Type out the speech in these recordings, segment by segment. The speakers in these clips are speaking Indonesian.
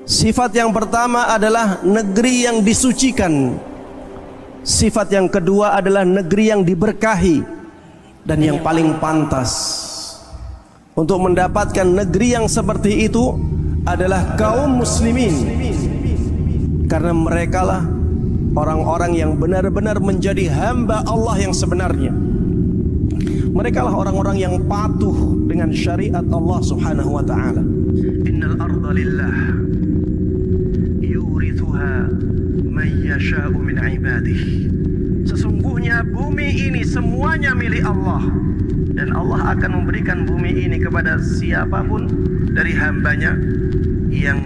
Sifat yang pertama adalah negeri yang disucikan. Sifat yang kedua adalah negeri yang diberkahi. Dan yang paling pantas untuk mendapatkan negeri yang seperti itu adalah kaum muslimin, karena merekalah orang-orang yang benar-benar menjadi hamba Allah yang sebenarnya. Merekalah orang-orang yang patuh dengan syariat Allah Subhanahu wa taala. Innal arda lillah yurithuha man yasha'u min ibadihi. Sesungguhnya bumi ini semuanya milik Allah, dan Allah akan memberikan bumi ini kepada siapapun dari hambanya yang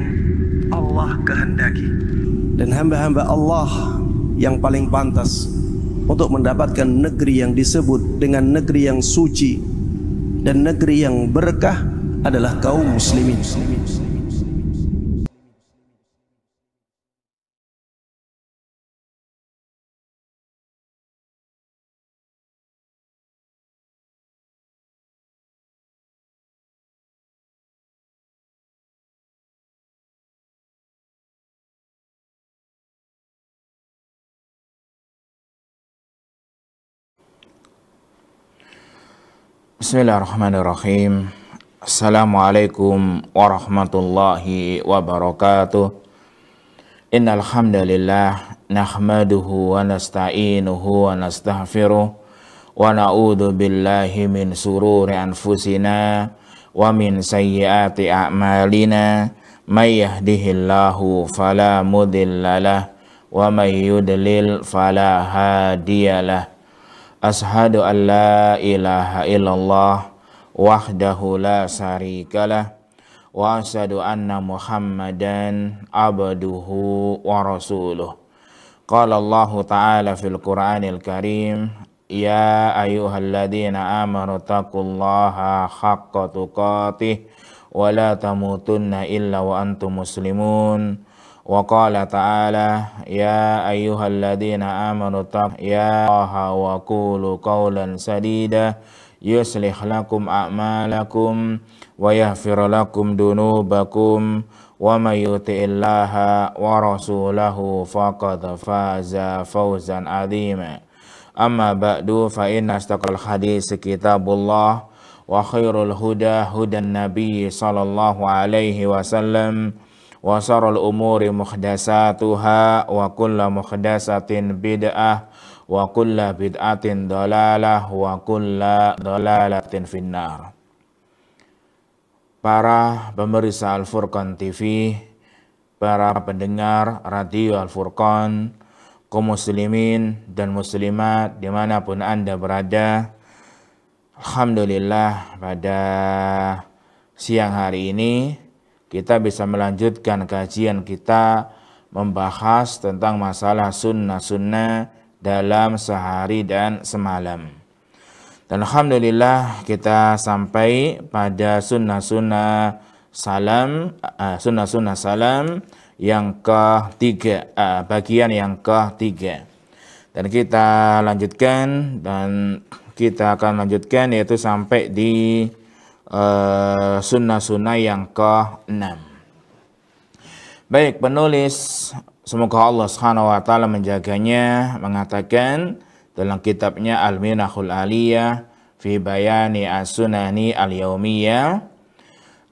Allah kehendaki. Dan hamba-hamba Allah yang paling pantas untuk mendapatkan negeri yang disebut dengan negeri yang suci dan negeri yang berkah adalah kaum muslimin. Bismillahirrahmanirrahim. Assalamualaikum warahmatullahi wabarakatuh. Innal hamdalillah nahmaduhu wa nasta'inuhu wa nastaghfiruh wa na'udzu billahi min sururi anfusina wa min sayyiati a'malina. May yahdihillahu fala mudhillalah wa may yudlil fala hadiyalah. Ashhadu an la ilaha illallah wahdahu la syarikalah wa asyhadu anna Muhammadan abduhu wa rasuluh. Qala Allah ta'ala fil Qur'anil Karim, ya ayyuhalladzina amanu taqullaha haqqa tuqatih wa la tamutunna illa wa antum muslimun. Wa qala ta'ala, ya ayyuhalladzina amanu taqullaha wa qulu qawlan sadida yuslih lakum a'malakum wa yaghfir lakum dunubakum wa may yuti'illaha wa rasulahu faqad faza fawzan 'azima. Amma ba'du, fa inna astaqal hadits kitabullah wa khairul huda hudan nabiy sallallahu alaihi wasallam wa syarrul umuri muhdatsatuha wa kullu muhdatsatin bid'ah wa kullu bid'atin dhalalah wa kullu dhalalatin finnar. Para pemirsa Al-Furqan TV, para pendengar radio Al-Furqan, kaum muslimin dan muslimat dimanapun Anda berada, alhamdulillah pada siang hari ini kita bisa melanjutkan kajian kita membahas tentang masalah sunnah-sunnah dalam sehari dan semalam. Dan alhamdulillah kita sampai pada sunnah-sunnah salam, sunnah-sunnah salam yang ketiga, bagian yang ketiga. Dan kita lanjutkan, dan kita akan lanjutkan yaitu sampai di sunnah-sunnah yang ke-6. Baik, penulis semoga Allah Subhanahu wa taala menjaganya mengatakan dalam kitabnya Al-Minahul Aliyah fi bayani as-sunani al-yaumiyah,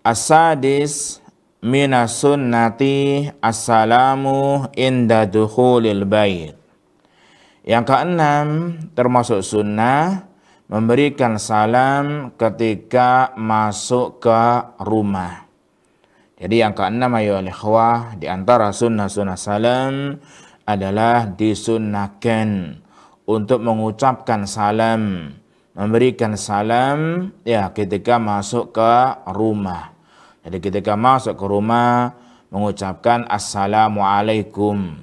as-sadis minas sunnati as-salamu inda dukhulil bait. Yang ke-6 termasuk sunnah memberikan salam ketika masuk ke rumah. Jadi yang ke-6 ayolah ikhwah, di antara sunnah-sunnah salam adalah disunnahkan untuk mengucapkan salam, memberikan salam ya ketika masuk ke rumah. Jadi ketika masuk ke rumah mengucapkan assalamualaikum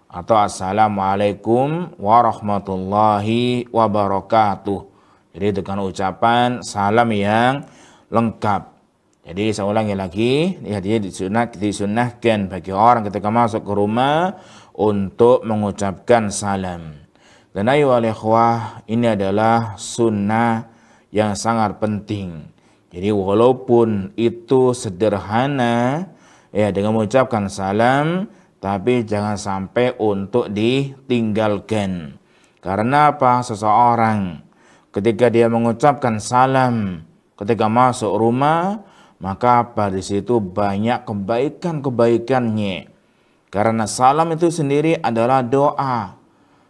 atau assalamualaikum warahmatullahi wabarakatuh. Jadi dengan ucapan salam yang lengkap. Jadi saya ulangi lagi, ya, dia disunnahkan bagi orang ketika masuk ke rumah untuk mengucapkan salam. Dan ayo ikhwah, ini adalah sunnah yang sangat penting. Jadi walaupun itu sederhana, ya dengan mengucapkan salam, tapi jangan sampai untuk ditinggalkan. Karena apa? Seseorang ketika dia mengucapkan salam ketika masuk rumah, maka di situ banyak kebaikan-kebaikannya. Karena salam itu sendiri adalah doa,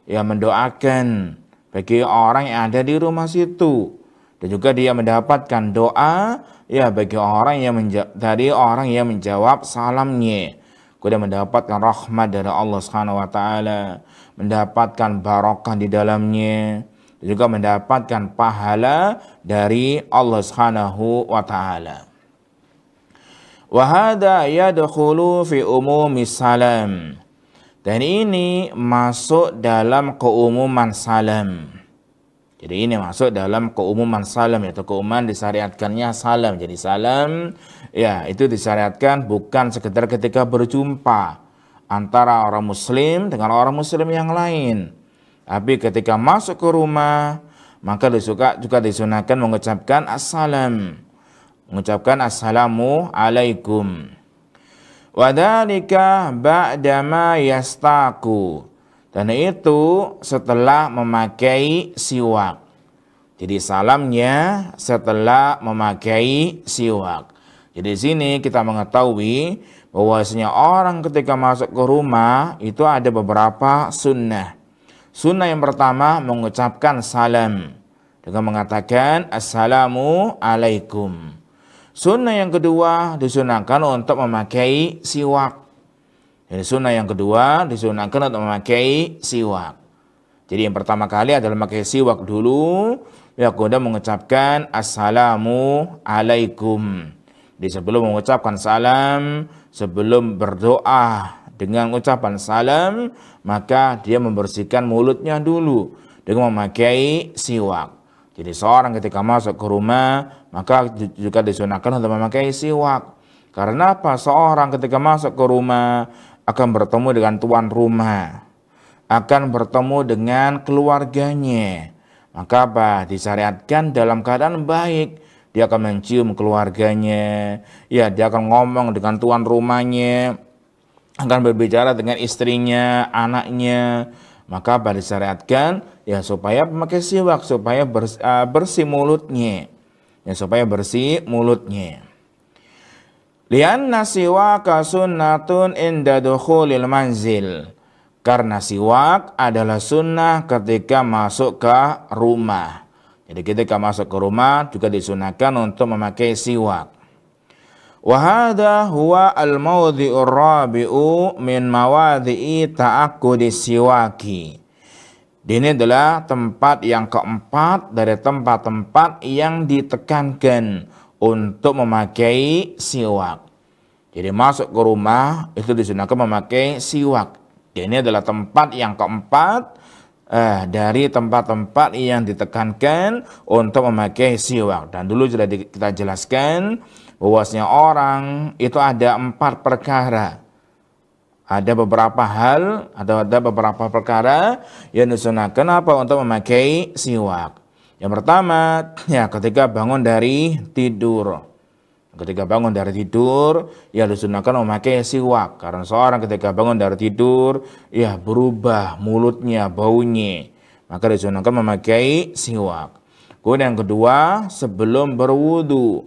ya mendoakan bagi orang yang ada di rumah situ, dan juga dia mendapatkan doa ya bagi orang yang dari orang yang menjawab salamnya. Kemudian mendapatkan rahmat dari Allah Subhanahu wa taala, mendapatkan barakah di dalamnya, dan juga mendapatkan pahala dari Allah Subhanahu wa taala. Wa hadza yadkhulu fi umumis salam. Dan ini masuk dalam keumuman salam. Jadi ini masuk dalam keumuman salam, yaitu keumuman disyariatkannya salam. Jadi salam ya itu disyariatkan bukan sekedar ketika berjumpa antara orang muslim dengan orang muslim yang lain, tapi ketika masuk ke rumah maka juga disunahkan mengucapkan assalam, mengucapkan assalamu alaikum. Wadhalika ba'dama yastaku. Dan itu setelah memakai siwak. Jadi salamnya setelah memakai siwak. Jadi di sini kita mengetahui bahwasanya orang ketika masuk ke rumah itu ada beberapa sunnah. Sunnah yang pertama mengucapkan salam dengan mengatakan assalamu alaikum. Sunnah yang kedua disunahkan untuk memakai siwak. Jadi sunnah yang kedua disunahkan untuk memakai siwak. Jadi yang pertama kali adalah memakai siwak dulu, ya kemudian mengucapkan assalamu alaikum. Jadi sebelum mengucapkan salam, sebelum berdoa dengan ucapan salam, maka dia membersihkan mulutnya dulu dengan memakai siwak. Jadi seorang ketika masuk ke rumah, maka juga disunahkan untuk memakai siwak. Karena apa? Seorang ketika masuk ke rumah akan bertemu dengan tuan rumah, akan bertemu dengan keluarganya. Maka apa? Disyariatkan dalam keadaan baik. Dia akan mencium keluarganya, ya dia akan ngomong dengan tuan rumahnya, akan berbicara dengan istrinya, anaknya. Maka apa? Disyariatkan ya supaya memakai siwak, supaya bersih mulutnya, ya supaya bersih mulutnya. Lianna siwaka sunnatun inda dukhulil manzil. Karena siwak adalah sunnah ketika masuk ke rumah. Jadi ketika masuk ke rumah juga disunahkan untuk memakai siwak. Wa hadha huwa al-mawdhi'ur rabi'u min mawadhi'i ta'aqqudi siwaki. Ini adalah tempat yang keempat dari tempat-tempat yang ditekankan untuk memakai siwak. Jadi masuk ke rumah itu disunahkan memakai siwak. Ini adalah tempat yang keempat dari tempat-tempat yang ditekankan untuk memakai siwak. Dan dulu sudah kita jelaskan bahwasanya orang itu ada 4 perkara. Ada beberapa hal, ada beberapa perkara yang disunahkan apa untuk memakai siwak. Yang pertama, ya ketika bangun dari tidur. Ketika bangun dari tidur, ya disunahkan memakai siwak. Karena seorang ketika bangun dari tidur, ya berubah mulutnya, baunya. Maka disunahkan memakai siwak. Kemudian yang kedua, sebelum berwudu.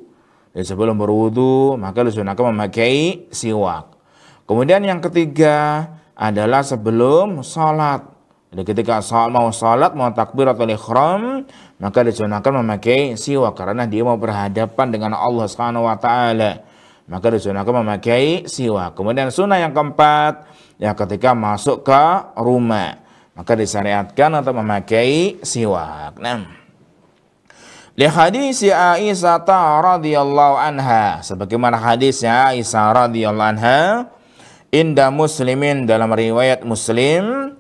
Dan sebelum berwudu, maka disunahkan memakai siwak. Kemudian yang ketiga adalah sebelum sholat. Jadi ketika mau sholat, mau takbiratul ihram, maka disunahkan memakai siwak karena dia mau berhadapan dengan Allah Subhanahu wa taala. Maka disunahkan memakai siwak. Kemudian sunnah yang keempat, ya ketika masuk ke rumah, maka disyariatkan untuk memakai siwak. Nah, li hadis Aisyah radhiyallahu anha, sebagaimana hadisnya Aisyah radhiyallahu anha, inda Muslimin dalam riwayat Muslim,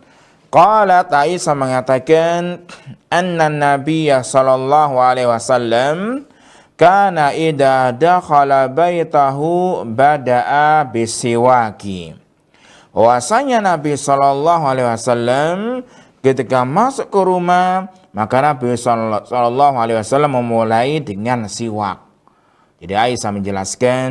qalat Aisyah mengatakan anna Nabiyya sallallahu alaihi wasallam kana idza dakhala baitahu bada'a bisiwaki. Bahwasanya Nabi sallallahu alaihi wasallam ketika masuk ke rumah, maka Nabi sallallahu alaihi wasallam memulai dengan siwak. Jadi Aisyah menjelaskan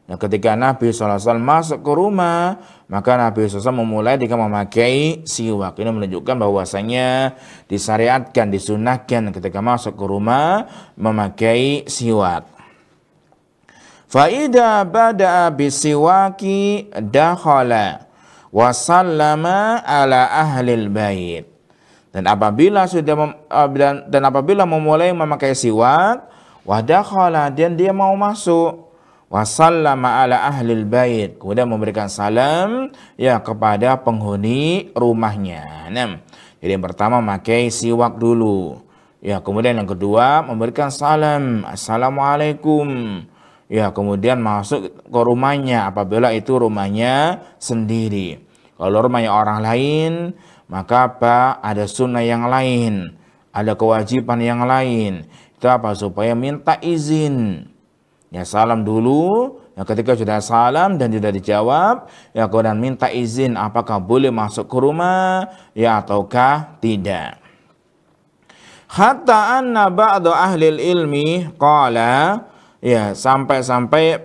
Nah, ketika Nabi SAW masuk ke rumah, maka Nabi SAW memulai dengan memakai siwak. Ini menunjukkan bahwasanya disyariatkan, disunahkan ketika masuk ke rumah memakai siwak. Fa'idha bada'a bisiwaki dakhala wa sallama ala ahlil bait. Dan apabila memulai memakai siwak, wa dakhala, dan dia mau masuk, wa sallama ala ahlil bait, kemudian memberikan salam ya kepada penghuni rumahnya. Nah, jadi yang pertama memakai siwak dulu. Ya, kemudian yang kedua memberikan salam, assalamualaikum. Ya, kemudian masuk ke rumahnya apabila itu rumahnya sendiri. Kalau rumahnya orang lain, maka apa? Ada sunnah yang lain, ada kewajiban yang lain. Itu apa? Supaya minta izin. Ya, salam dulu. Ya, ketika sudah salam dan sudah dijawab, ya kemudian minta izin apakah boleh masuk ke rumah ya ataukah tidak. Hatta anna ba'da ahlil ilmi qala, ya sampai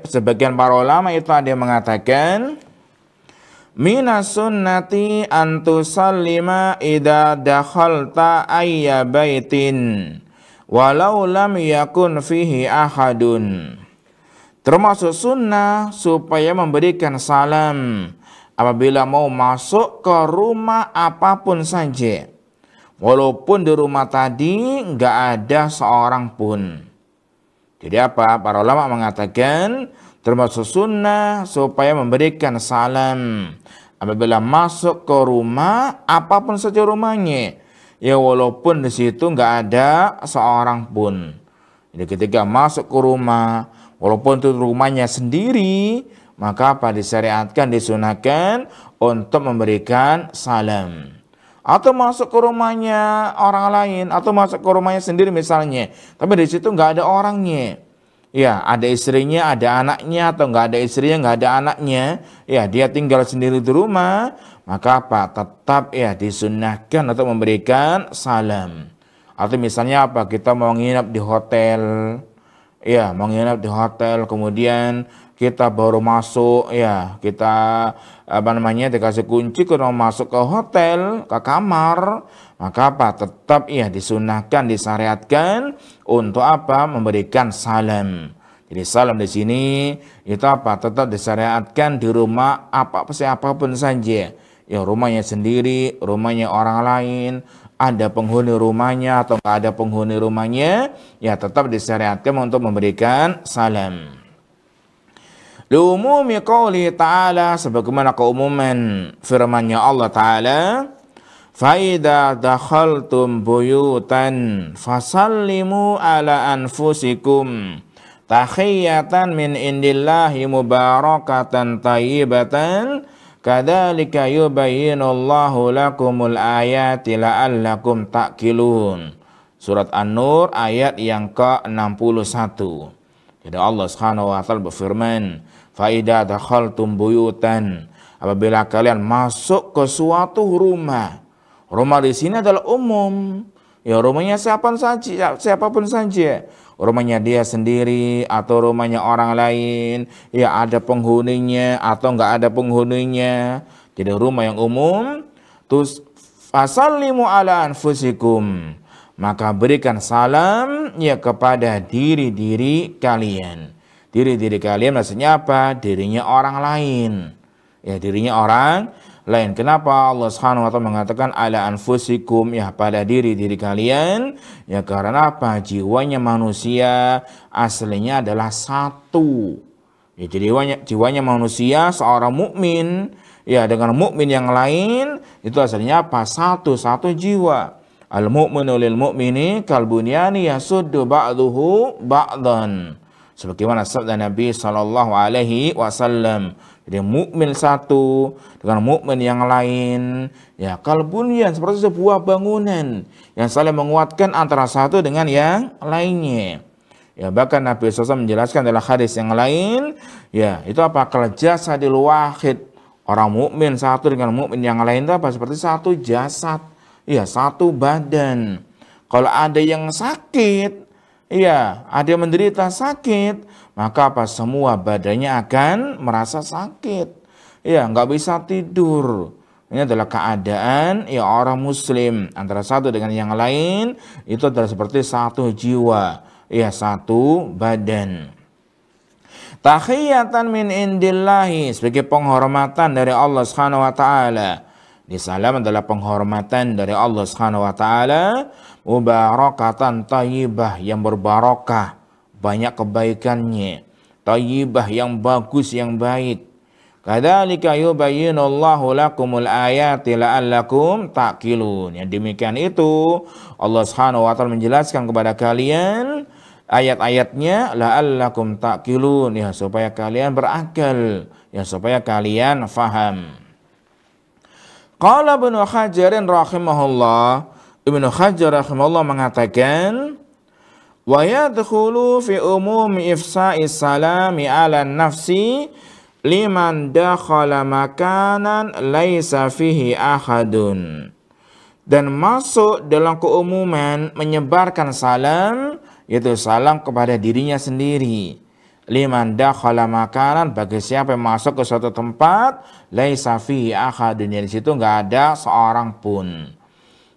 sebagian para ulama itu ada yang mengatakan minas sunnati an tusallima idza dakhalta ayya baitin walau lam yakun fihi ahadun. Termasuk sunnah supaya memberikan salam apabila mau masuk ke rumah apapun saja, walaupun di rumah tadi nggak ada seorang pun. Jadi apa? Para ulama mengatakan termasuk sunnah supaya memberikan salam apabila masuk ke rumah apapun saja rumahnya, ya walaupun di situ nggak ada seorang pun. Jadi ketika masuk ke rumah, walaupun itu rumahnya sendiri, maka apa? Disyariatkan, disunahkan untuk memberikan salam. Atau masuk ke rumahnya orang lain, atau masuk ke rumahnya sendiri misalnya, tapi di situ nggak ada orangnya. Ya, ada istrinya, ada anaknya, atau nggak ada istrinya, nggak ada anaknya. Ya, dia tinggal sendiri di rumah, maka apa? Tetap ya disunahkan untuk memberikan salam. Atau misalnya apa? Kita mau nginap di hotel, ya mau nginap di hotel, kemudian kita baru masuk, ya kita dikasih kunci kalau masuk ke hotel, ke kamar, maka apa? Tetap ya disunahkan, disyariatkan untuk apa? Memberikan salam. Jadi salam di sini itu apa? Tetap disyariatkan di rumah apapun saja. Ya rumahnya sendiri, rumahnya orang lain, ada penghuni rumahnya atau nggak ada penghuni rumahnya, ya tetap disyariatkan untuk memberikan salam. Liumumi qauli ta'ala, sebagaimana keumuman firman-Nya Allah Ta'ala, faida dakhaltum buyutan fasallimu ala anfusikum tahiyatan min indillahi mubarakatan tayyibatan kadzalika yubayyinullahu lakumul ayati la'allakum ta'qilun. Surat An-Nur ayat yang ke-61. Jadi Allah Subhanahu wa taala berfirman, fa idza dakhaltum buyutan, apabila kalian masuk ke suatu rumah. Rumah di sini adalah umum. Ya rumahnya siapapun saja. Rumahnya dia sendiri atau rumahnya orang lain, ya ada penghuninya atau enggak ada penghuninya. Jadi rumah yang umum, terus fasallimu ala anfusikum, maka berikan salam ya kepada diri-diri kalian. Diri-diri kalian maksudnya apa? Dirinya orang lain. Ya dirinya orang lain. Kenapa Allah Subhanahu wa taala mengatakan ala anfusikum, ya pada diri-diri kalian? Ya karena apa? Jiwanya manusia aslinya adalah satu. Ya jadi jiwanya manusia seorang mukmin ya dengan mukmin yang lain itu aslinya apa? Satu jiwa. Al-mu'minu lil mu'mini kal bunyani yasuddu ba'duhu ba'dan. Sebagaimana sabda Nabi sallallahu alaihi wasallam. Jadi mukmin satu dengan mukmin yang lain, ya kal bunyan seperti sebuah bangunan yang saling menguatkan antara satu dengan yang lainnya. Ya bahkan Nabi SAW menjelaskan dalam hadis yang lain, ya itu apa? Kal jasadil wahid. Orang mukmin satu dengan mukmin yang lain itu apa? Seperti satu jasad. Ya, satu badan. Kalau ada yang sakit, iya, ada yang menderita sakit, maka apa? Semua badannya akan merasa sakit. Iya, nggak bisa tidur. Ini adalah keadaan ya orang muslim antara satu dengan yang lain itu adalah seperti satu jiwa, ya satu badan. Tahiyatan min indillahi, sebagai penghormatan dari Allah Subhanahu wa taala. Di salam adalah penghormatan dari Allah Subhanahu wa taala, mubarakatan thayyibah, yang berbarokah, banyak kebaikannya, thayyibah yang bagus, yang baik. Kadzalika yubayyinullahu lakumul ayati la'allakum ta'qilun. Yang demikian itu Allah Subhanahu wa taala menjelaskan kepada kalian ayat-ayatnya la'allakum ta'qilun, ya supaya kalian berakal, ya supaya kalian faham. Qala Ibnu Hajar rahimahullah, Ibnu Hajar rahimahullah mengatakan, wa yadkhulu fi umumi ifsa'is salami 'ala nafsi liman dakhala makanan laisa fihi ahadun. Dan masuk dalam keumuman menyebarkan salam, yaitu salam kepada dirinya sendiri. Liman dakhala makanan, bagi siapa yang masuk ke suatu tempat laisa fihi ahadun, di situ enggak ada seorang pun.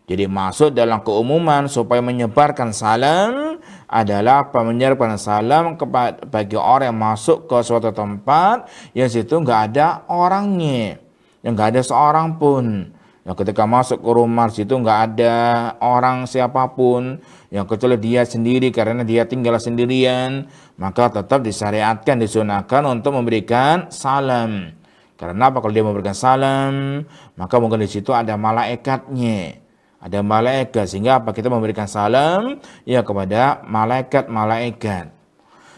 Jadi masuk dalam keumuman supaya menyebarkan salam adalah menyebarkan salam kepada bagi orang yang masuk ke suatu tempat yang situ enggak ada orangnya, yang enggak ada seorang pun. Yang ketika masuk ke rumah situ enggak ada orang siapapun, yang kecuali dia sendiri karena dia tinggal sendirian, maka tetap disyariatkan, disunahkan untuk memberikan salam. Karena apa? Kalau dia memberikan salam, maka mungkin di situ ada malaikatnya. Ada malaikat, sehingga apa? Kita memberikan salam ya kepada malaikat-malaikat.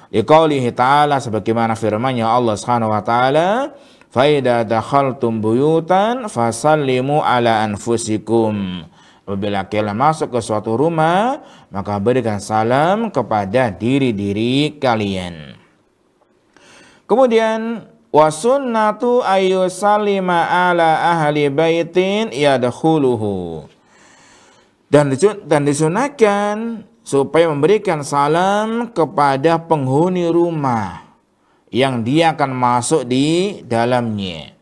Liqaulihi ta'ala, sebagaimana firman-Nya Allah Subhanahu wa taala, fa idza dakhaltum buyutan fasallimu ala anfusikum. Apabila kalian masuk ke suatu rumah, maka berikan salam kepada diri-diri kalian. Kemudian wasunnatu ayyusallima ala ahli baitin yadkhuluhu. Dan disunahkan supaya memberikan salam kepada penghuni rumah yang dia akan masuk di dalamnya.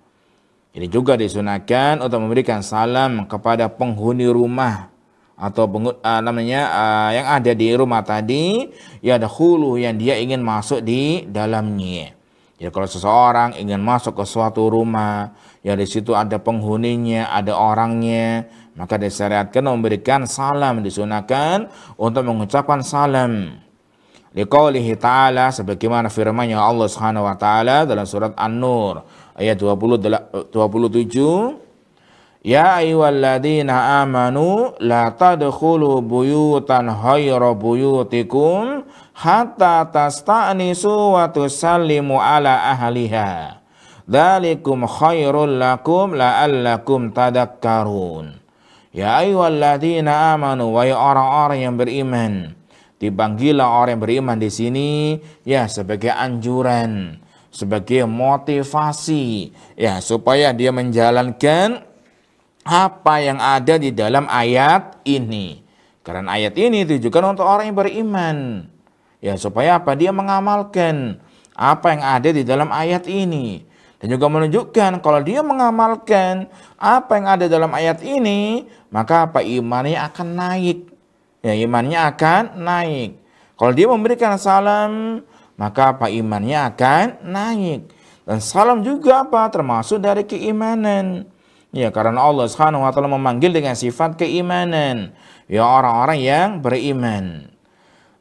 Ini juga disunahkan untuk memberikan salam kepada penghuni rumah atau yang ada di rumah tadi, ya dahulu yang dia ingin masuk di dalamnya. Jadi kalau seseorang ingin masuk ke suatu rumah, ya di situ ada penghuninya, ada orangnya, maka disyariatkan memberikan salam, disunahkan untuk mengucapkan salam. Liqaulihi ta'ala, sebagaimana firman-Nya Allah Subhanahu wa taala dalam surat An-Nur ayat 27, ya ayyuhalladzina amanu la tadkhulu buyutan ghayra buyutikum hatta tasta'nisu wa tusallimu ala ahliha. Dzalikum khairul lakum la'allakum tadakkarun. Ya ayyuhalladzina amanu, wahai orang-orang yang beriman. Dipanggilah orang yang beriman di sini ya sebagai anjuran, sebagai motivasi ya supaya dia menjalankan apa yang ada di dalam ayat ini. Karena ayat ini ditujukan untuk orang yang beriman. Ya supaya apa? Dia mengamalkan apa yang ada di dalam ayat ini. Dan juga menunjukkan kalau dia mengamalkan apa yang ada dalam ayat ini, maka apa? Imannya akan naik. Ya, imannya akan naik. Kalau dia memberikan salam, maka apa? Imannya akan naik. Dan salam juga apa? Termasuk dari keimanan. Ya, karena Allah Subhanahu wa taala memanggil dengan sifat keimanan. Ya orang-orang yang beriman.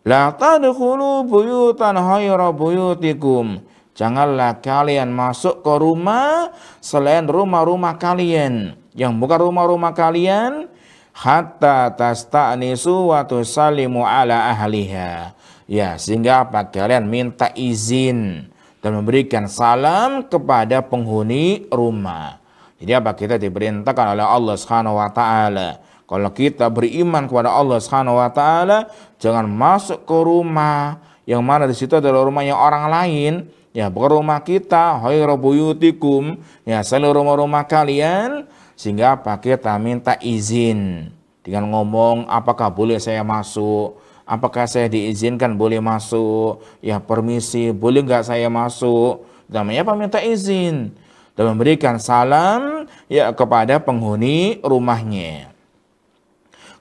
La tadkhulu buyutan ghayra buyutikum. Janganlah kalian masuk ke rumah selain rumah-rumah kalian, yang bukan rumah-rumah kalian, hatta tasta'nisu wa tusallimu ala ahliha. Ya, sehingga apa? Kalian minta izin dan memberikan salam kepada penghuni rumah. Jadi apa? Kita diperintahkan oleh Allah Subhanahu wa taala. Kalau kita beriman kepada Allah Subhanahu wa taala, jangan masuk ke rumah yang mana di situ adalah rumahnya orang lain, ya bukan rumah kita, ghayra buyutikum, ya selain rumah-rumah kalian, sehingga apa? Kita minta izin dengan ngomong, apakah boleh saya masuk, apakah saya diizinkan boleh masuk? Ya permisi, boleh nggak saya masuk? Namanya apa? Minta izin dan memberikan salam ya kepada penghuni rumahnya.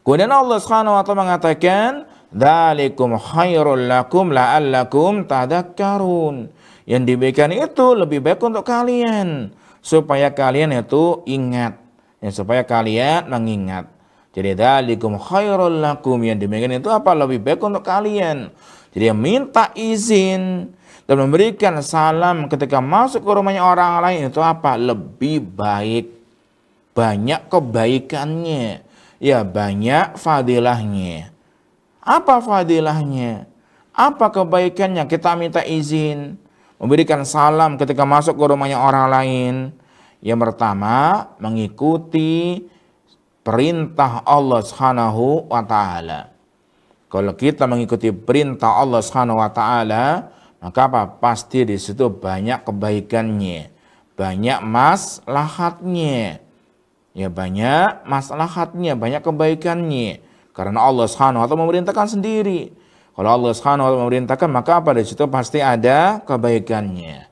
Kemudian Allah Subhanahu wa taala mengatakan, "Dzalikum khairul lakum la'allakum tadhakkarun." Yang diberikan itu lebih baik untuk kalian supaya kalian itu ingat, ya, supaya kalian mengingat. Jadi dzalikum khairul lakum, yang demikian itu apa? Lebih baik untuk kalian. Jadi minta izin dan memberikan salam ketika masuk ke rumahnya orang lain itu apa? Lebih baik. Banyak kebaikannya. Ya, banyak fadilahnya. Apa fadilahnya? Apa kebaikannya? Kita minta izin memberikan salam ketika masuk ke rumahnya orang lain. Yang pertama, mengikuti perintah Allah Subhanahu wa taala. Kalau kita mengikuti perintah Allah Subhanahu wa taala, maka apa? Pasti di situ banyak kebaikannya, banyak maslahatnya. Ya, banyak maslahatnya, banyak kebaikannya. Karena Allah Subhanahu wa taala memerintahkan sendiri. Kalau Allah Subhanahu wa taala memerintahkan, maka apa? Di situ pasti ada kebaikannya.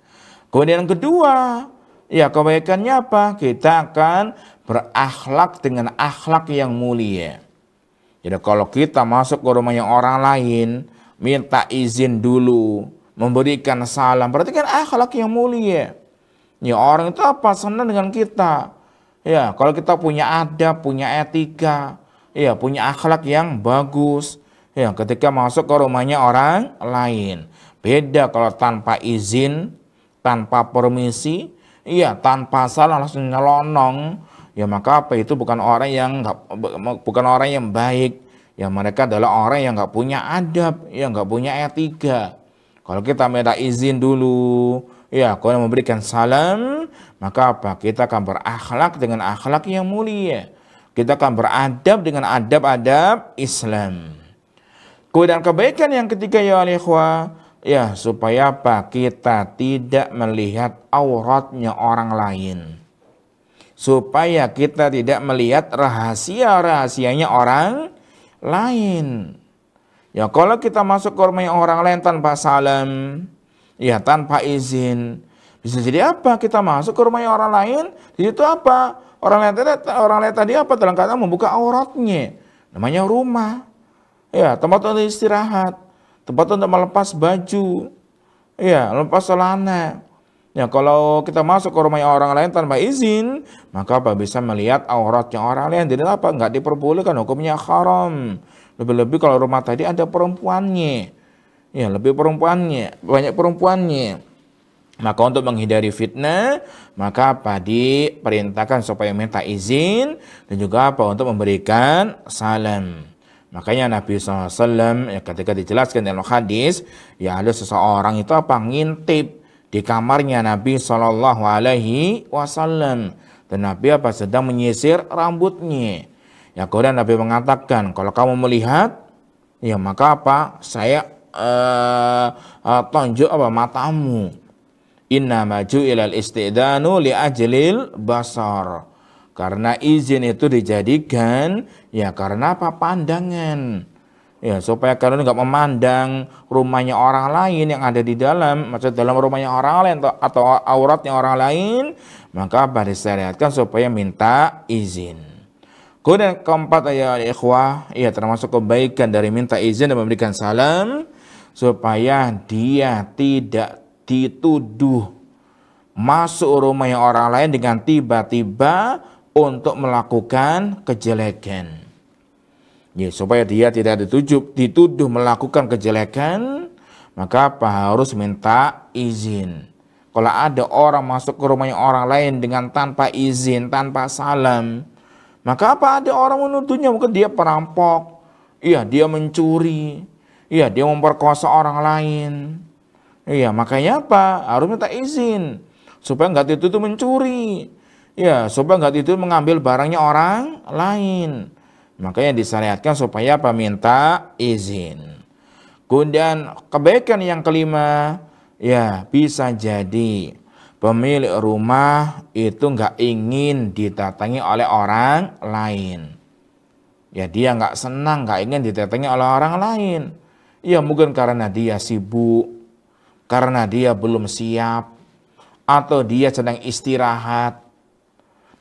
Kemudian yang kedua, ya kebaikannya apa? Kita akan berakhlak dengan akhlak yang mulia. Jadi kalau kita masuk ke rumahnya orang lain, minta izin dulu, memberikan salam, berarti kan akhlak yang mulia. Ya, orang itu apa? Senang dengan kita. Ya, kalau kita punya adab, punya etika, ya, punya akhlak yang bagus, ya, ketika masuk ke rumahnya orang lain. Beda kalau tanpa izin, tanpa permisi, iya, tanpa salam langsung nyelonong. Ya, maka apa itu bukan orang yang baik. Ya, mereka adalah orang yang nggak punya adab, yang nggak punya etika. Kalau kita minta izin dulu, ya, kalau memberikan salam, maka apa? Kita akan berakhlak dengan akhlak yang mulia. Kita akan beradab dengan adab-adab Islam. Kemudian kebaikan yang ketiga, ya ikhwah, ya, supaya apa? Kita tidak melihat auratnya orang lain. Supaya kita tidak melihat rahasia-rahasianya orang lain. Ya, kalau kita masuk ke rumahnya orang lain tanpa salam, ya, tanpa izin, bisa jadi apa? Kita masuk ke rumahnya orang lain, di situ apa? Orang lain tadi apa? Dalam keadaan membuka auratnya. Namanya rumah. Ya, tempat untuk istirahat, tempat untuk melepas baju, ya, lepas celana. Ya, kalau kita masuk ke rumahnya orang lain tanpa izin, maka apa? Bisa melihat auratnya orang lain. Jadi apa? Nggak diperbolehkan, hukumnya haram. Lebih-lebih kalau rumah tadi ada perempuannya. Ya, lebih perempuannya, banyak perempuannya. Maka untuk menghindari fitnah, maka apa? Diperintahkan supaya minta izin dan juga apa? Untuk memberikan salam. Makanya Nabi SAW ya, ketika dijelaskan dalam hadis, ya ada seseorang itu apa? Ngintip di kamarnya Nabi SAW, dan Nabi apa? Sedang menyisir rambutnya. Ya, kemudian Nabi mengatakan, kalau kamu melihat, ya maka apa? Saya tunjuk apa? Matamu. Inna maju ilal istidanu li ajlil basar. Karena izin itu dijadikan ya karena apa? Pandangan. Ya, supaya kalian nggak memandang rumahnya orang lain yang ada di dalam, maksud dalam rumahnya orang lain atau auratnya orang lain, maka apa? Disyariatkan supaya minta izin. Kemudian keempat, ya ikhwah, ya termasuk kebaikan dari minta izin dan memberikan salam, supaya dia tidak dituduh masuk rumahnya orang lain dengan tiba-tiba untuk melakukan kejelekan. Ya, supaya dia tidak dituduh melakukan kejelekan, maka apa? Harus minta izin. Kalau ada orang masuk ke rumahnya orang lain dengan tanpa izin, tanpa salam, maka apa? Ada orang menuduhnya mungkin dia perampok, iya, dia mencuri, iya, dia memperkosa orang lain. Iya, makanya apa? Harus minta izin supaya nggak dituduh mencuri. Ya, supaya nggak dituduh mengambil barangnya orang lain. Makanya disyariatkan supaya apa? Minta izin. Kemudian kebaikan yang kelima, ya bisa jadi pemilik rumah itu nggak ingin didatangi oleh orang lain. Ya dia nggak senang, nggak ingin didatangi oleh orang lain. Ya mungkin karena dia sibuk, karena dia belum siap, atau dia sedang istirahat.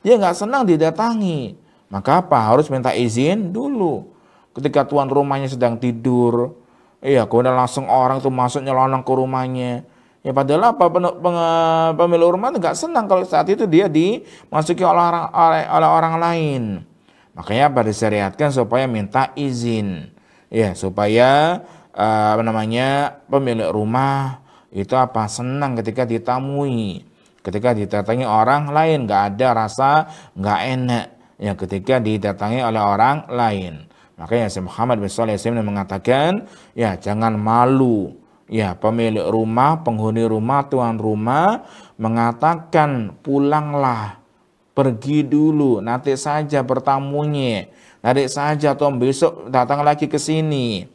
Dia nggak senang didatangi. Maka apa? Harus minta izin dulu. Ketika tuan rumahnya sedang tidur, iya, kemudian langsung orang tuh masuk nyelonong ke rumahnya. Ya padahal apa? Pemilik rumah nggak senang kalau saat itu dia dimasuki oleh orang lain. Makanya apa disyariatkan supaya minta izin, ya supaya pemilik rumah itu apa senang ketika ditamui, ketika didatangi orang lain, nggak ada rasa nggak enak ya ketika didatangi oleh orang lain. Makanya Syekh Muhammad bin Shalih Al-Utsaimin mengatakan, ya jangan malu. Ya pemilik rumah, penghuni rumah, tuan rumah mengatakan pulanglah. Pergi dulu, nanti saja bertamunya. Nanti saja atau besok datang lagi ke sini.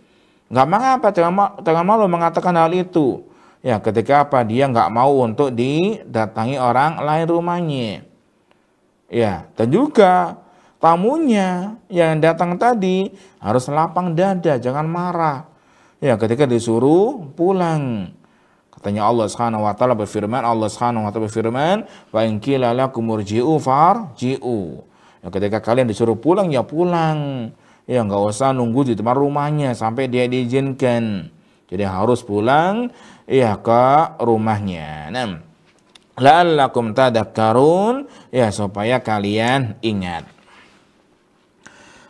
Nggak mengapa, jangan malu mengatakan hal itu. Ya, ketika apa dia nggak mau untuk didatangi orang lain rumahnya. Ya, dan juga tamunya yang datang tadi harus lapang dada, jangan marah. Ya, ketika disuruh pulang. Katanya Allah Subhanahu wa taala berfirman, "Wa in qila lakum irji'u farji'u." Ya, ketika kalian disuruh pulang ya pulang. Ya enggak usah nunggu di tempat rumahnya sampai dia diizinkan. Jadi harus pulang ya ke rumahnya. Nah, la'allakum tadhakkarun, ya supaya kalian ingat.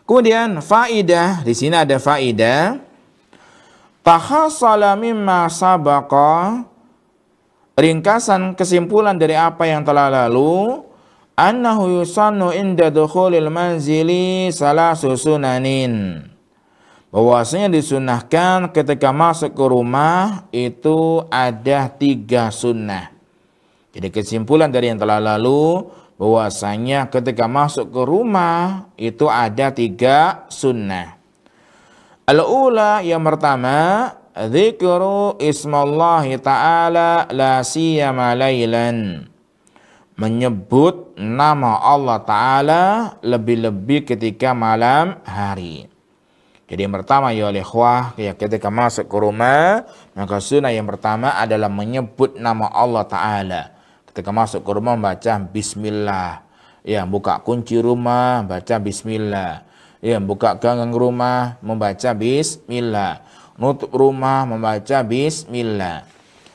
Kemudian faidah, di sini ada faidah. Tahassala mimma sabaqa, ringkasan kesimpulan dari apa yang telah lalu, annahu yusannu inda dukhulil manzili salasu sunanin, bahwasanya disunahkan ketika masuk ke rumah itu ada 3 sunnah. Jadi kesimpulan dari yang telah lalu bahwasanya ketika masuk ke rumah itu ada 3 sunnah. Al-ula, yang pertama, dzikru ismallahi ta'ala la siyama lailan, menyebut nama Allah Ta'ala lebih-lebih ketika malam hari. Jadi yang pertama ya oleh ikhwah, ya ketika masuk ke rumah, maka sunnah yang pertama adalah menyebut nama Allah Ta'ala. Ketika masuk ke rumah baca bismillah. Ya, buka kunci rumah baca bismillah. Ya, buka ganggang rumah membaca bismillah. Nutup rumah membaca bismillah.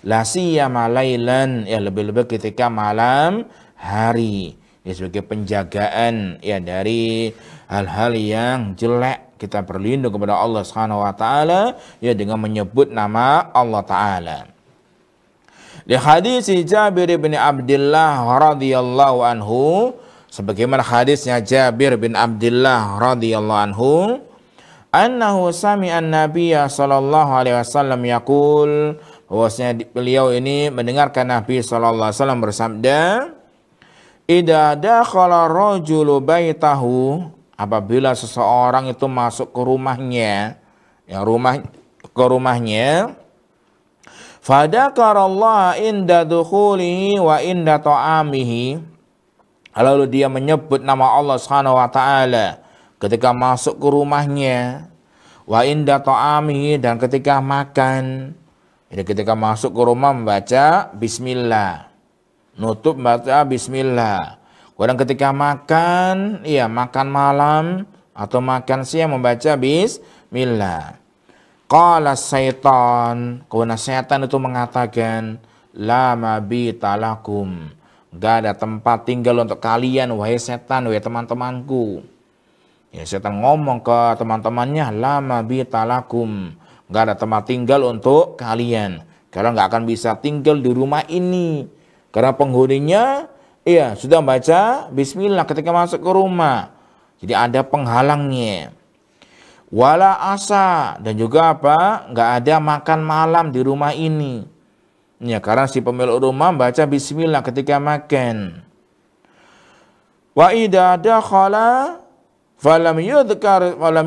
La siyama lailan, ya lebih-lebih ketika malam hari. Ya sebagai penjagaan ya dari hal-hal yang jelek, kita berlindung kepada Allah Subhanahu wa taala ya dengan menyebut nama Allah taala. Di hadis Jabir bin Abdullah radhiyallahu anhu, sebagaimana hadisnya Jabir bin Abdullah radhiyallahu anhu, annahu sami'an nabiyya sallallahu alaihi wasallam yaqul, bahwasanya beliau ini mendengarkan Nabi sallallahu alaihi wasallam bersabda, idza dakhala rajulu baitahu, apabila seseorang itu masuk ke rumahnya, ya ke rumahnya, fadakarallaha inda dukhulihi wa inda ta'amihi, lalu dia menyebut nama Allah Subhanahu wa taala ketika masuk ke rumahnya, wa inda ta'amihi, dan ketika makan. Jadi ketika masuk ke rumah membaca bismillah, nutup membaca bismillah. Kemudian ketika makan, ya makan malam atau makan siang membaca bismillah. Qala syaitan, kemudian setan itu mengatakan, la mabita lakum, gak ada tempat tinggal untuk kalian wahai setan, wahai teman-temanku. Ya, setan ngomong ke teman-temannya, la mabita lakum, gak ada tempat tinggal untuk kalian. Karena gak akan bisa tinggal di rumah ini. Karena penghuninya iya sudah baca bismillah ketika masuk ke rumah. Jadi ada penghalangnya. Wala asa, dan juga apa? Gak ada makan malam di rumah ini. Ya, karena si pemilik rumah baca bismillah ketika makan. Wa idza dakhala falam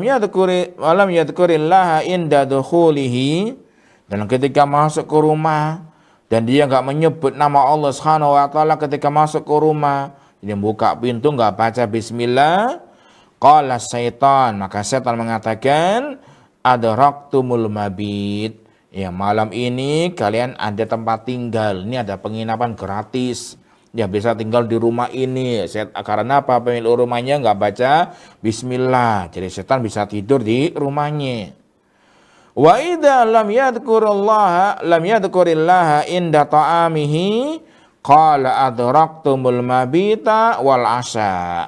yadhkurillaha inda dukhulihi, dan ketika masuk ke rumah dan dia enggak menyebut nama Allah Subhanahu wa taala ketika masuk ke rumah, dia buka pintu enggak baca bismillah, Qala syaitan, maka setan mengatakan, adraktumul mabit. Ya, malam ini kalian ada tempat tinggal. Ini ada penginapan gratis. Ya, bisa tinggal di rumah ini. Karena apa? Pemilik rumahnya nggak baca bismillah. Jadi setan bisa tidur di rumahnya. Wa idza lam yadhkurillaha inda ta'amihi qala adraktumul mabita wal asya.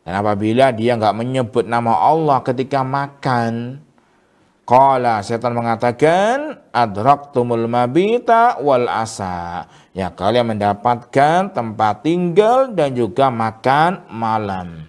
Dan apabila dia nggak menyebut nama Allah ketika makan, qala, setan mengatakan, adraktumul mabita wal asa. Ya, kalian mendapatkan tempat tinggal dan juga makan malam.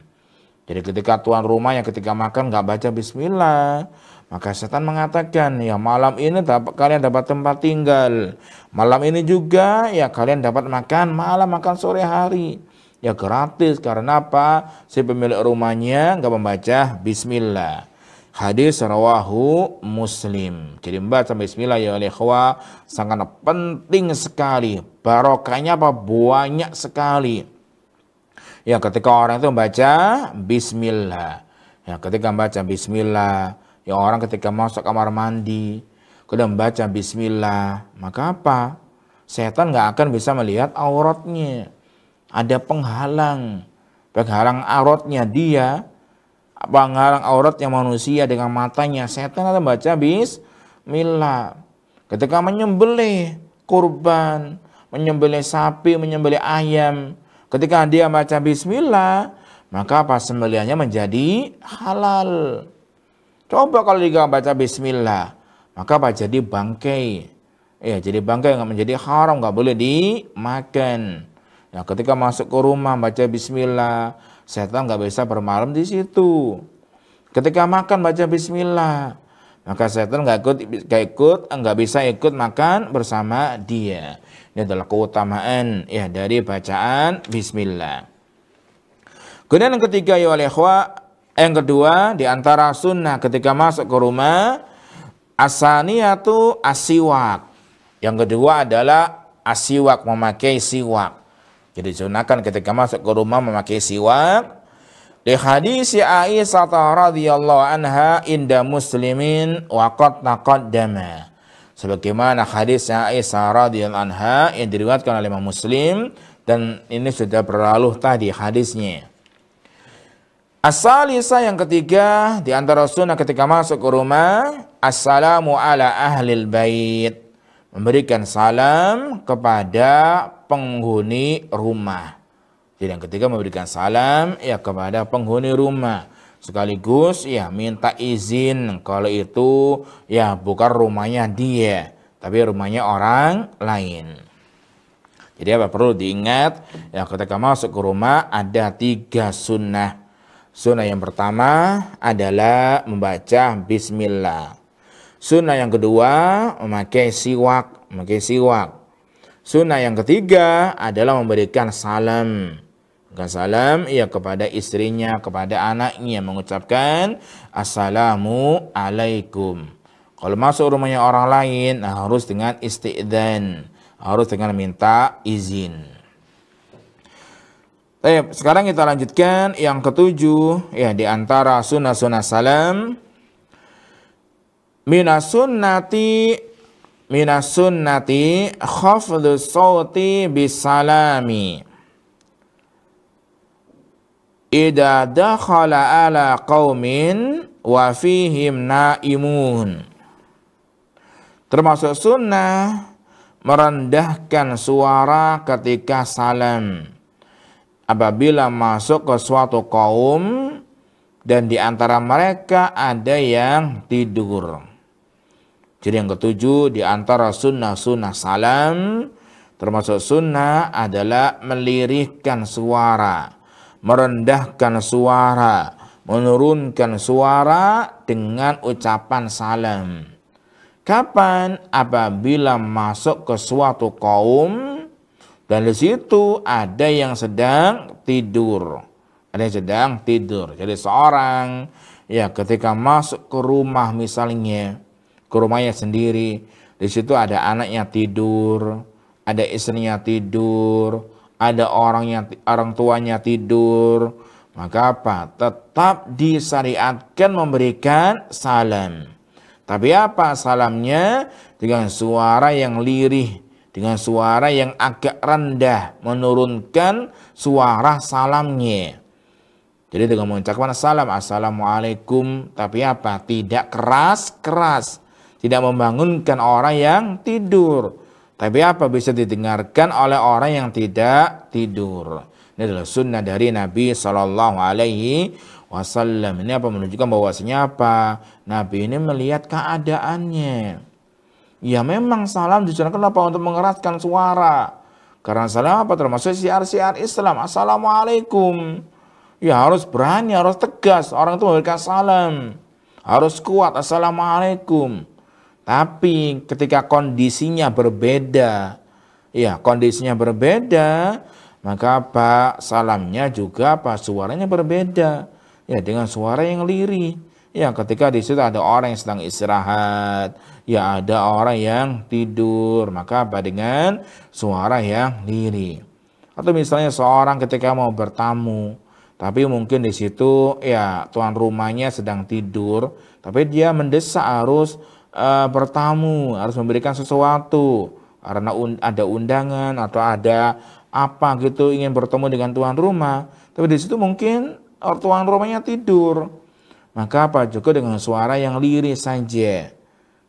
Jadi ketika tuan rumah yang ketika makan nggak baca bismillah, maka setan mengatakan, ya malam ini kalian dapat tempat tinggal. Malam ini juga ya kalian dapat makan malam, makan sore hari. Ya gratis, karena apa? Si pemilik rumahnya nggak membaca bismillah. Hadis rawahu Muslim. Jadi membaca bismillah ya ikhwah sangat penting sekali. Barokahnya apa? Banyak sekali. Ya ketika orang itu membaca bismillah. Ya ketika membaca bismillah, ya orang ketika masuk kamar mandi, kemudian membaca bismillah, maka apa? Setan nggak akan bisa melihat auratnya. Ada penghalang auratnya dia. Penghalang auratnya manusia dengan matanya. Setan akan baca bismillah. Ketika menyembelih kurban, menyembelih sapi, menyembelih ayam, ketika dia baca bismillah, maka apa? Sembelihannya menjadi halal. Coba kalau dia baca bismillah, maka apa? Jadi bangkai. Ya, jadi bangkai nggak menjadi haram, nggak boleh dimakan. Ya, ketika masuk ke rumah baca bismillah, setan nggak bisa bermalam di situ. Ketika makan baca bismillah, maka setan nggak bisa ikut makan bersama dia. Ini adalah keutamaan ya dari bacaan bismillah. Kemudian yang ketiga ya ikhwah, yang kedua di antara sunnah ketika masuk ke rumah, asaniyatu asiwak. Yang kedua adalah asiwak, memakai siwak. Jadi sunahkan ketika masuk ke rumah memakai siwak. Di hadis Aisyah radhiyallahu anha inda Muslimin wa qad taqaddama. Sebagaimana hadis Aisyah radhiyallahu anha yang diriwayatkan oleh Imam Muslim dan ini sudah berlalu tadi hadisnya. As-salisa, yang ketiga di antara sunnah ketika masuk ke rumah, assalamu ala ahlil bait. Memberikan salam kepada penghuni rumah. Jadi yang ketiga memberikan salam ya kepada penghuni rumah. Sekaligus ya minta izin kalau itu ya bukan rumahnya dia, tapi rumahnya orang lain. Jadi apa perlu diingat ya ketika masuk ke rumah ada 3 sunnah. Sunnah yang pertama adalah membaca bismillah. Sunnah yang kedua memakai siwak, Sunnah yang ketiga adalah memberikan salam. Salam ya kepada istrinya, kepada anaknya, mengucapkan assalamu alaikum. Kalau masuk rumahnya orang lain harus dengan isti'dzan, harus dengan minta izin. Baik, sekarang kita lanjutkan yang ketujuh ya di antara sunnah-sunnah salam. Minas sunnati khafdus sauti bisalami idza dakhala ala qaumin wa fihim naimun. Termasuk sunnah merendahkan suara ketika salam apabila masuk ke suatu kaum dan di antara mereka ada yang tidur. Jadi yang ketujuh di antara sunnah-sunnah salam termasuk sunnah adalah melirihkan suara, merendahkan suara, menurunkan suara dengan ucapan salam. Kapan? Apabila masuk ke suatu kaum dan di situ ada yang sedang tidur. Ada yang sedang tidur. Jadi seorang ya ketika masuk ke rumah misalnya, ke rumahnya sendiri, di situ ada anaknya tidur, ada istrinya tidur, ada orang tuanya tidur, maka apa? Tetap disyariatkan memberikan salam. Tapi apa salamnya? Dengan suara yang lirih, dengan suara yang agak rendah, menurunkan suara salamnya. Jadi dengan mengucapkan salam, assalamualaikum, tapi apa? Tidak keras-keras, tidak membangunkan orang yang tidur. Tapi apa? Bisa didengarkan oleh orang yang tidak tidur. Ini adalah sunnah dari Nabi Shallallahu Alaihi Wasallam. Ini apa? Menunjukkan bahwasanya apa? Nabi ini melihat keadaannya. Ya memang salam disunahkan apa? Untuk mengeraskan suara. Karena salam apa? Termasuk syiar-syiar Islam. Assalamualaikum. Ya harus berani, harus tegas. Orang itu memberikan salam. Harus kuat. Assalamualaikum. Tapi ketika kondisinya berbeda, ya kondisinya berbeda, maka apa? Salamnya juga apa? Suaranya berbeda. Ya dengan suara yang lirih. Ya ketika di situ ada orang yang sedang istirahat, ya ada orang yang tidur, maka apa? Dengan suara yang lirih. Atau misalnya seorang ketika mau bertamu, tapi mungkin di situ ya tuan rumahnya sedang tidur, tapi dia mendesak harus bertamu, harus memberikan sesuatu karena ada undangan atau ada apa gitu, ingin bertemu dengan tuan rumah, tapi di situ mungkin tuan rumahnya tidur, maka apa? Juga dengan suara yang lirih saja,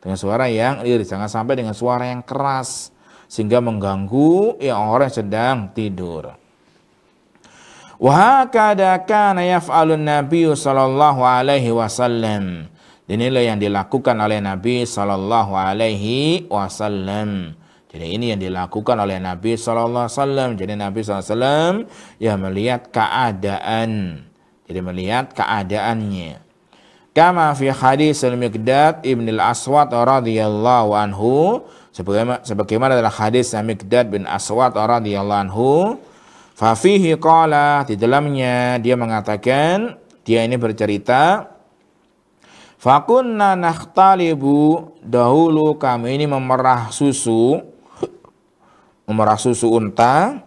dengan suara yang lirih, jangan sampai dengan suara yang keras sehingga mengganggu ya orang yang sedang tidur. Wa hakada kana yaf'alun Nabi sallallahu alaihi wasallam. Inilah yang dilakukan oleh Nabi Sallallahu Alaihi Wasallam. Jadi ini yang dilakukan oleh Nabi Sallallahu Alaihi Wasallam. Jadi Nabi Sallallahu Alaihi Wasallam ya melihat keadaan. Jadi melihat keadaannya. Kama fi hadis Al-Miqdad ibn al-Aswad radhiyallahu anhu. Sebagaimana dalam hadis Al-Miqdad bin Aswad radhiyallahu anhu. Fa fihi qala, di dalamnya dia mengatakan, dia ini bercerita, fakunna nakhtalibu, dahulu kami ini memerah susu unta,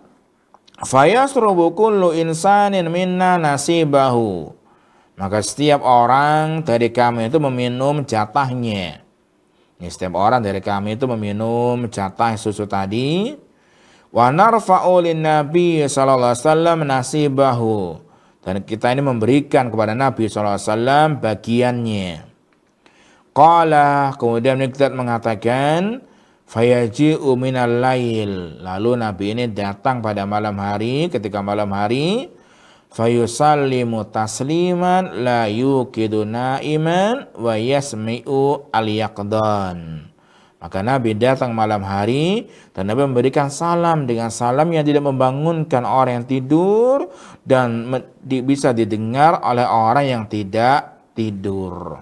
fayasrubu kullu insanin minna nasibahu, maka setiap orang dari kami itu meminum jatahnya. Ini setiap orang dari kami itu meminum jatah susu tadi. Wa narfa'u lin-nabi sallallahu alaihi wasallam nasibahu, dan kita ini memberikan kepada Nabi SAW bagiannya. Qala, kemudian Miqdad mengatakan, fayaji'u minal lail, lalu Nabi ini datang pada malam hari, ketika malam hari, fayusallimu tasliman la yuqidu naiman wa yasmi'u al-yaqdan. Maka Nabi datang malam hari dan Nabi memberikan salam dengan salam yang tidak membangunkan orang yang tidur dan bisa didengar oleh orang yang tidak tidur.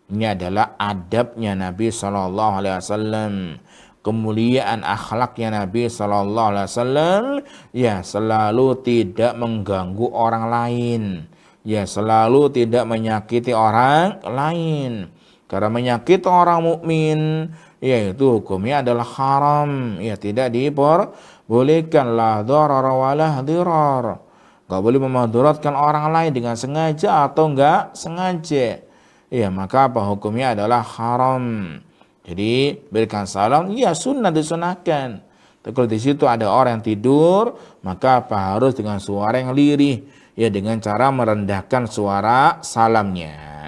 Ini adalah adabnya Nabi Sallallahu Alaihi Wasallam, kemuliaan akhlaknya Nabi Sallallahu Alaihi Wasallam. Ya selalu tidak mengganggu orang lain, ya selalu tidak menyakiti orang lain. Karena menyakiti orang mukmin, yaitu hukumnya adalah haram, ya tidak diperbolehkan, la dharara wa la dirar. Enggak boleh memudaratkan orang lain dengan sengaja atau enggak sengaja. Ya, maka apa hukumnya adalah haram. Jadi berikan salam, ya sunnah disunahkan. Tapi kalau di situ ada orang yang tidur, maka apa harus dengan suara yang lirih, ya dengan cara merendahkan suara salamnya.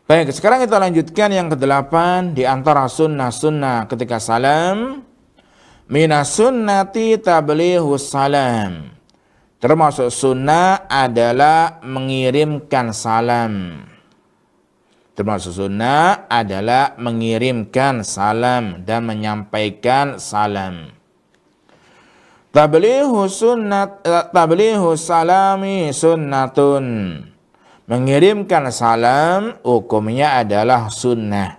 Baik, sekarang kita lanjutkan yang ke-8 di antara sunnah-sunnah ketika salam. Minas sunnati tablighus salam. Termasuk sunnah adalah mengirimkan salam. Termasuk sunnah adalah mengirimkan salam dan menyampaikan salam. Tablighus salami sunnatun. Mengirimkan salam hukumnya adalah sunnah.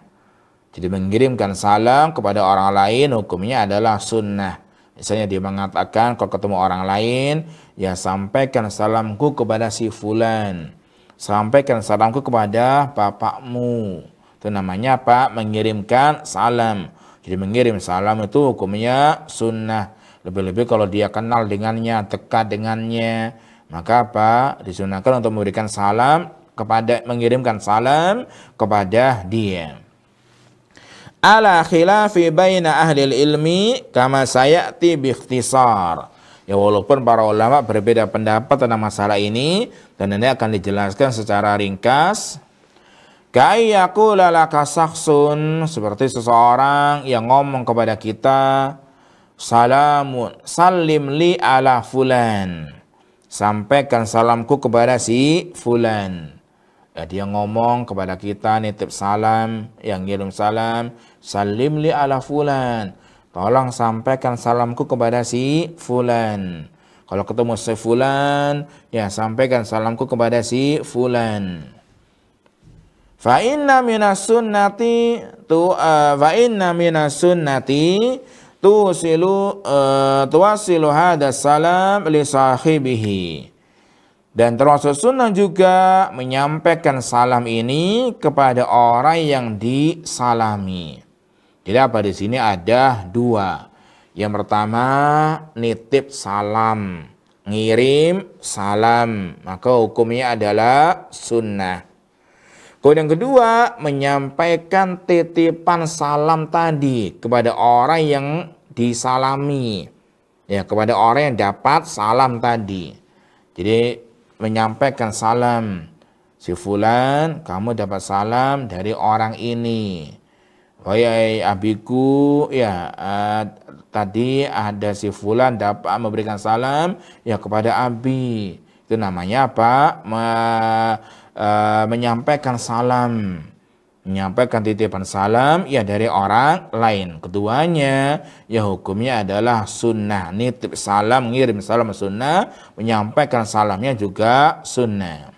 Jadi mengirimkan salam kepada orang lain hukumnya adalah sunnah. Misalnya dia mengatakan kalau ketemu orang lain, ya sampaikan salamku kepada si fulan. Sampaikan salamku kepada bapakmu. Itu namanya apa? Mengirimkan salam. Jadi mengirim salam itu hukumnya sunnah. Lebih-lebih kalau dia kenal dengannya, dekat dengannya, Maka apa? Disunahkan untuk memberikan salam mengirimkan salam kepada dia. Ala khilafi baina ahli ilmi kama sayati bi ikhtisar. Ya, walaupun para ulama berbeda pendapat tentang masalah ini dan ini akan dijelaskan secara ringkas. Ka'ayyaqula laka sakhsun, seperti seseorang yang ngomong kepada kita, salamun salim li ala fulan, sampaikan salamku kepada si fulan. Ya, dia ngomong kepada kita, nitip salam, yang ngirim salam, salim li ala fulan, tolong sampaikan salamku kepada si fulan. Kalau ketemu si fulan, ya sampaikan salamku kepada si fulan. Fa inna minas sunnati tuwasilu hadas salam li sahibihi. Dan termasuk sunnah juga menyampaikan salam ini kepada orang yang disalami. Jadi apa di sini ada dua. Yang pertama nitip salam, ngirim salam, maka hukumnya adalah sunnah. Kemudian yang kedua menyampaikan titipan salam tadi kepada orang yang disalami, ya kepada orang yang dapat salam tadi. Jadi menyampaikan salam, si fulan kamu dapat salam dari orang ini. Wahai abiku, ya tadi ada si fulan dapat memberikan salam ya kepada abi. Itu namanya apa? Menyampaikan salam, menyampaikan titipan salam ya dari orang lain. Keduanya ya hukumnya adalah sunnah. Nitip salam, ngirim salam sunnah, menyampaikan salamnya juga sunnah.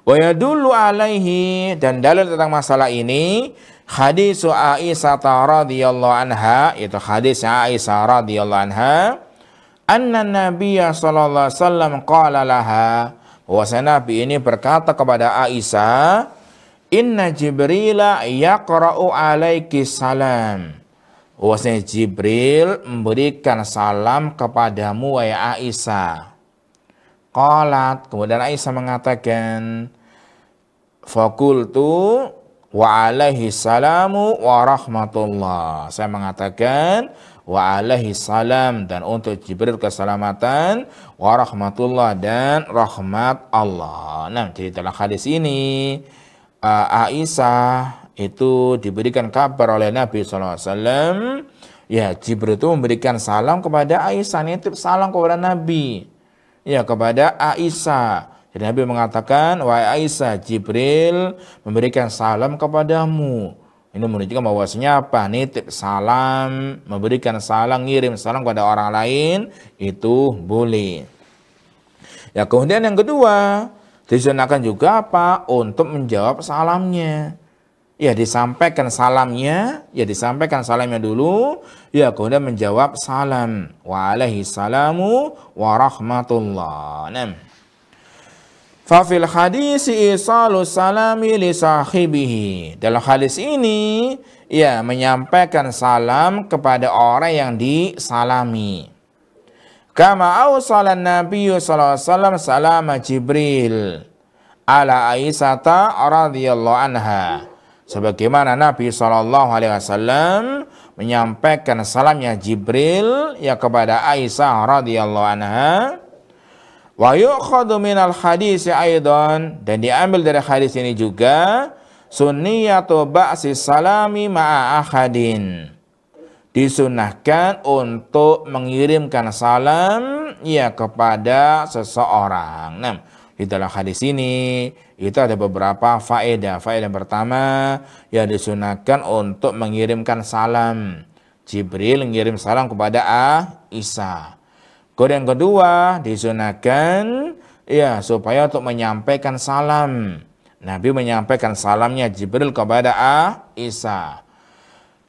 Wa yadullu alaihi, dan dalil tentang masalah ini hadis Aisyah radhiyallahu anha, itu hadis Aisyah radhiyallahu anha, anna Nabiya sallallahu alaihi wasallam qala laha, bahwasanya Nabi ini berkata kepada Aisyah, inna Jibrila yaqra'u alaiki salam. Bahwasanya Jibril memberikan salam kepadamu wahai Aisyah. Qalat, kemudian Aisyah mengatakan, fakultu wa alaihi salamu wa rahmatullah. Saya mengatakan wa alaihi salam, dan untuk Jibril keselamatan, wa rahmatullah, dan rahmat Allah. Nah, jadi dalam hadis ini Aisyah itu diberikan kabar oleh Nabi SAW, ya Jibril itu memberikan salam kepada Aisyah, nitip salam kepada Nabi, ya kepada Aisyah. Jadi Nabi mengatakan, wahai Aisyah, Jibril memberikan salam kepadamu. Ini menunjukkan bahwasanya apa? Nitip salam, memberikan salam, ngirim salam kepada orang lain itu boleh. Ya, kemudian yang kedua, disunahkan juga apa? Untuk menjawab salamnya. Ya, disampaikan salamnya, dulu, ya kemudian menjawab salam. Wa alaihi salamu wa rahmatullah. Fa fil hadis isalu salami li sahibihi. Dalam hadis ini, ya menyampaikan salam kepada orang yang disalami. Kama awsalan Nabi sallallahu alaihi wasallam salama Jibril ala Aisyata radhiyallahu anha. Sebagaimana Nabi sallallahu alaihi wasallam menyampaikan salamnya Jibril ya kepada Aisyah radhiyallahu anha. Wa yu'khadhu minal hadis aidan, dan diambil dari hadis ini juga sunniyatu ba'si salami ma'a ahadin. Disunahkan untuk mengirimkan salam ya kepada seseorang. Nah, di dalam hadis ini itu ada beberapa faedah. Faedah pertama, ya disunahkan untuk mengirimkan salam. Jibril mengirim salam kepada Aisyah. Kemudian yang kedua, disunahkan ya supaya untuk menyampaikan salam. Nabi menyampaikan salamnya Jibril kepada Aisyah.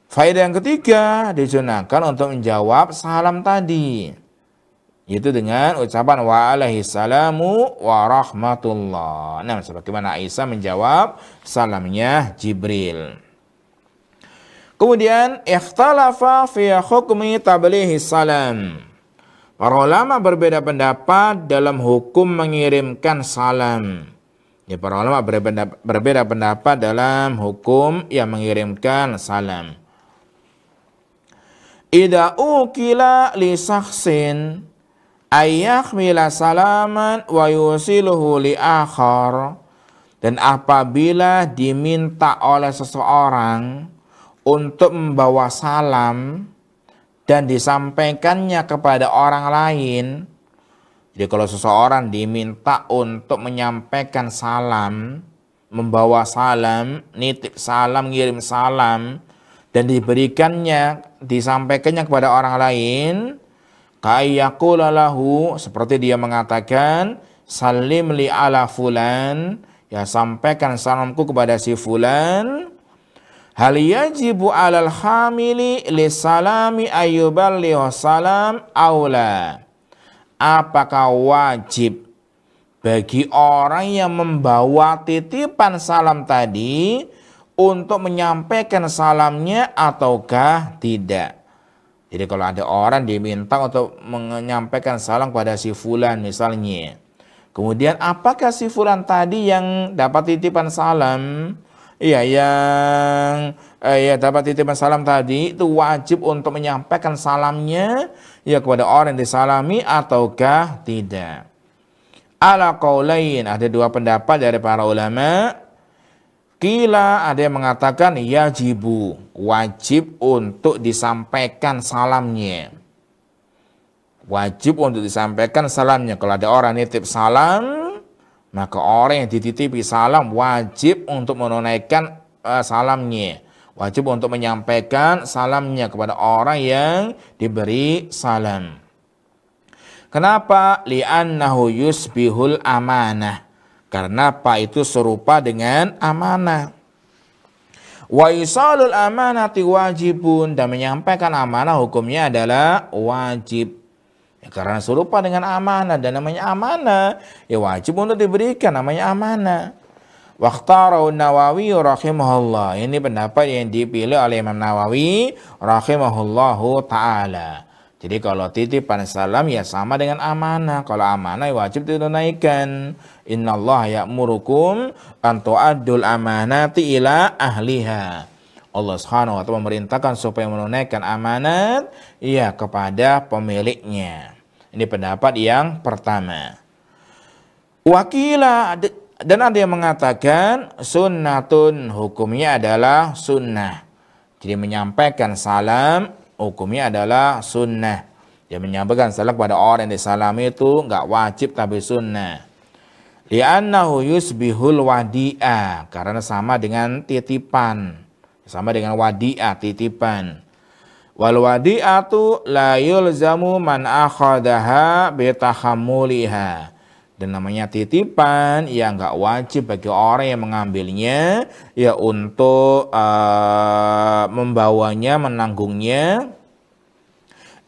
Faedah yang ketiga, disunahkan untuk menjawab salam tadi, yaitu dengan ucapan wa alaihi salamu wa rahmatullah. Nah, sebagaimana Aisyah menjawab salamnya Jibril. Kemudian ikhtalafa fi hukmi tablighi salam. Para ulama berbeda pendapat dalam hukum mengirimkan salam. Ya, para ulama berbeda pendapat dalam hukum yang mengirimkan salam. Idza ukila li shakhsin ayakhmila salaman wa yusiluhu li akhar. Dan apabila diminta oleh seseorang untuk membawa salam dan disampaikannya kepada orang lain. Jadi kalau seseorang diminta untuk menyampaikan salam, membawa salam, nitip salam, ngirim salam, dan diberikannya, disampaikannya kepada orang lain, kayyaqula lahu, seperti dia mengatakan, salim li ala fulan, ya sampaikan salamku kepada si fulan. Hal yajibu alal hamili li salami ayyuballighu salam aula. Apakah wajib bagi orang yang membawa titipan salam tadi untuk menyampaikan salamnya ataukah tidak? Jadi kalau ada orang diminta untuk menyampaikan salam kepada si fulan misalnya, kemudian apakah si fulan tadi yang dapat titipan salam, yang dapat titipan salam tadi itu wajib untuk menyampaikan salamnya ya kepada orang yang disalami ataukah tidak? Ala qaulain, ada dua pendapat dari para ulama. Qila, ada yang mengatakan yajibu, wajib untuk disampaikan salamnya. Wajib untuk disampaikan salamnya. Kalau ada orang nitip salam, maka orang yang dititipi salam wajib untuk menunaikan salamnya. Wajib untuk menyampaikan salamnya kepada orang yang diberi salam. Kenapa? Li'annahu yusbihul amanah. Karena apa? Itu serupa dengan amanah. Wa isalul amanati wajibun. Dan menyampaikan amanah hukumnya adalah wajib. Ya, karena serupa dengan amanah. Dan namanya amanah, ya wajib untuk diberikan, namanya amanah. Waqtarau Nawawi rahimahullah. Ini pendapat yang dipilih oleh Imam Nawawi rahimahullahu ta'ala. Jadi kalau titipan salam ya sama dengan amanah. Kalau amanah ya wajib ditunaikan. Innallaha ya'murukum an tu'addul amanati ila ahliha. Allah Subhanahu wa ta'ala memerintahkan supaya menunaikan amanat ya kepada pemiliknya. Ini pendapat yang pertama. Wakila, dan ada yang mengatakan sunnatun, hukumnya adalah sunnah. Jadi menyampaikan salam hukumnya adalah sunnah. Dia menyampaikan salam kepada orang yang disalami itu enggak wajib tapi sunnah. Li'annahu yusbihul wadi'ah, karena sama dengan titipan. Sama dengan wadi'ah, titipan. Wal wadi'atu la yulzamu man akhadaha bitahammuliha. Dan namanya titipan yang enggak wajib bagi orang yang mengambilnya ya untuk membawanya, menanggungnya,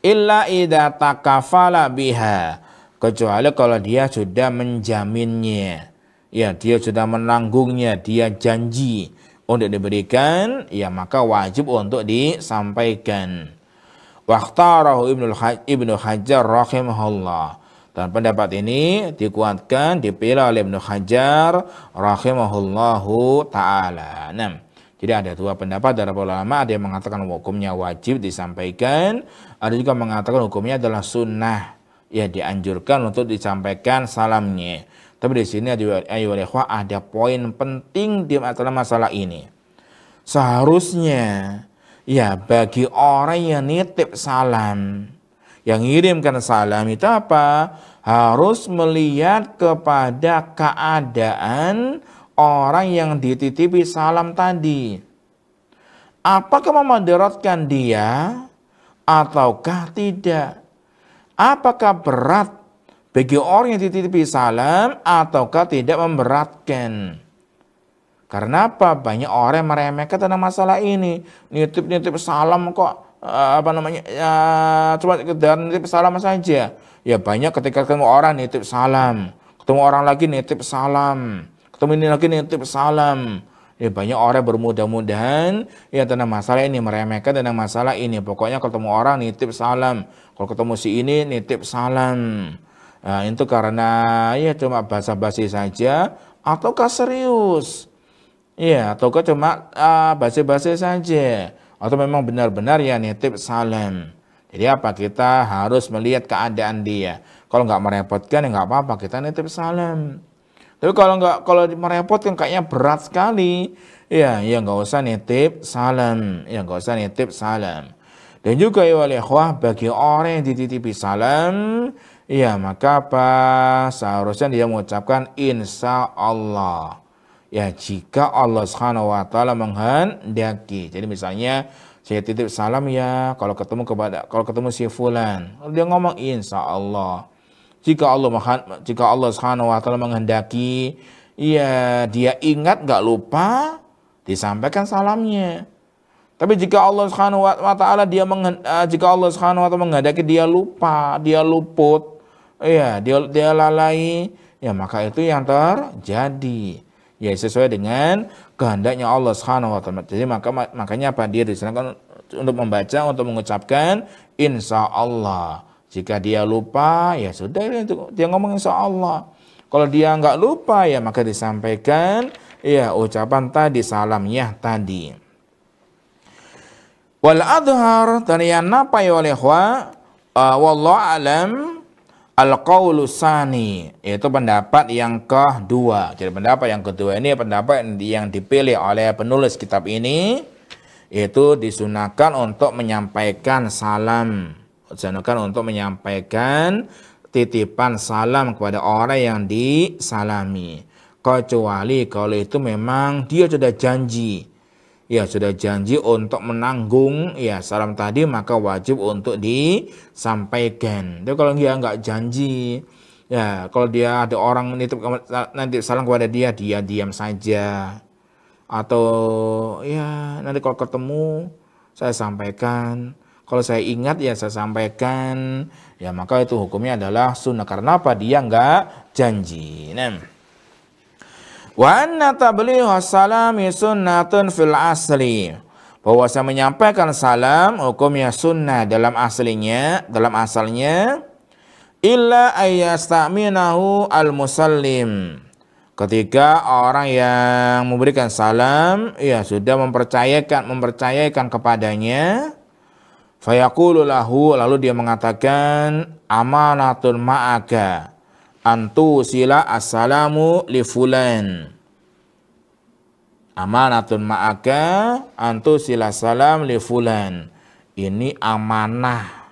illa idza takafala biha, kecuali kalau dia sudah menjaminnya, ya dia sudah menanggungnya, dia janji untuk diberikan, ya maka wajib untuk disampaikan. Waqtarahu Ibnu Hajar rahimahullah. Dan pendapat ini dikuatkan, dipilih oleh Ibnu Hajar rahimahullahu ta'ala. Nah, jadi ada dua pendapat dari ulama. Ada yang mengatakan hukumnya wajib disampaikan. Ada juga mengatakan hukumnya adalah sunnah. Ya, dianjurkan untuk disampaikan salamnya. Tapi di sini ada poin penting di masalah ini. Seharusnya ya bagi orang yang nitip salam, yang ngirimkan salam itu apa? Harus melihat kepada keadaan orang yang dititipi salam tadi. Apakah memudaratkan dia ataukah tidak? Apakah berat bagi orang yang dititipi salam ataukah tidak memberatkan? Karena apa? Banyak orang yang meremehkan tentang masalah ini. Nitip salam kok cuma sekedar nitip salam saja. Ya banyak ketika ketemu orang nitip salam, ketemu orang lagi nitip salam, ketemu ini lagi nitip salam. Ya, banyak orang bermudah-mudahan ya tentang masalah ini, meremehkan tentang masalah ini. Pokoknya ketemu orang nitip salam, kalau ketemu si ini nitip salam. Nah, itu karena ya cuma basa-basi saja ataukah serius? Ya, ataukah cuma basa-basi saja atau memang benar-benar ya nitip salam. Jadi apa? Kita harus melihat keadaan dia. Kalau nggak merepotkan ya nggak apa-apa, kita nitip salam. Tapi kalau merepotkan kayaknya berat sekali, ya nggak usah nitip salam, ya nggak usah nitip salam. Dan juga ya wal ikhwah, bagi orang yang dititipi salam, ya maka apa? Seharusnya dia mengucapkan insya Allah. Ya jika Allah Subhanahu wa taala menghendaki. Jadi misalnya saya titip salam ya kalau ketemu si fulan, dia ngomong insya Allah. Jika Allah Subhanahu wa taala menghendaki, ya dia ingat nggak lupa, disampaikan salamnya. Tapi jika Allah Subhanahu wa taala jika Allah Subhanahu wa taala menghendaki dia lupa, dia luput, ya dia lalai, ya maka itu yang terjadi. Ya sesuai dengan kehendaknya Allah Subhanahu wa taala. Jadi makanya apa, dia disarankan untuk membaca, untuk mengucapkan insya Allah. Jika dia lupa, ya sudah dia ngomong insya Allah. Kalau dia nggak lupa, ya maka disampaikan ya ucapan tadi, salamnya tadi. Wal adhar, dan yang napa ya oleh wallahu alam al-qaulu tsani, yaitu pendapat yang kedua. Jadi pendapat yang kedua ini pendapat yang dipilih oleh penulis kitab ini, yaitu disunahkan untuk menyampaikan salam. Disunahkan untuk menyampaikan titipan salam kepada orang yang disalami. Kecuali kalau itu memang dia sudah janji. Ya sudah janji untuk menanggung ya salam tadi, maka wajib untuk disampaikan. Tapi kalau dia nggak janji, ya kalau dia ada orang nitip nanti salam kepada dia diam saja. Atau ya nanti kalau ketemu saya sampaikan. Kalau saya ingat ya saya sampaikan. Ya maka itu hukumnya adalah sunnah. Karena apa? Dia nggak janji. Nah. Wa anna tabligh as-salami sunnatun fil asli. Bahwa saya menyampaikan salam hukumnya sunnah dalam asalnya illa ayyastaminahu al-musallim. Ketika orang yang memberikan salam ya sudah mempercayakan kepadanya, fayaqulu lahu, lalu dia mengatakan amanatun ma'aka antu sila assalamu li fulan. Amanatun ma'aka antu sila salam li fulan. Ini amanah.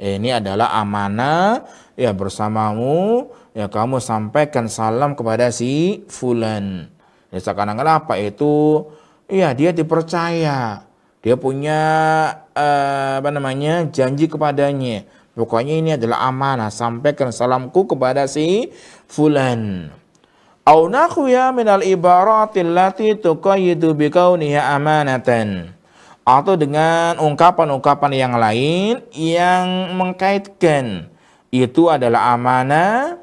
Ini adalah amanah ya bersamamu, ya kamu sampaikan salam kepada si fulan. Ya seakan-akan apa itu? Ya dia dipercaya. Dia punya janji kepadanya. Pokoknya ini adalah amanah, sampaikan salamku kepada si fulan. Au nakhwiya minal ibaratil lati tuqayyidu bikauniha amanatan. Atau dengan ungkapan-ungkapan yang lain yang mengkaitkan itu adalah amanah,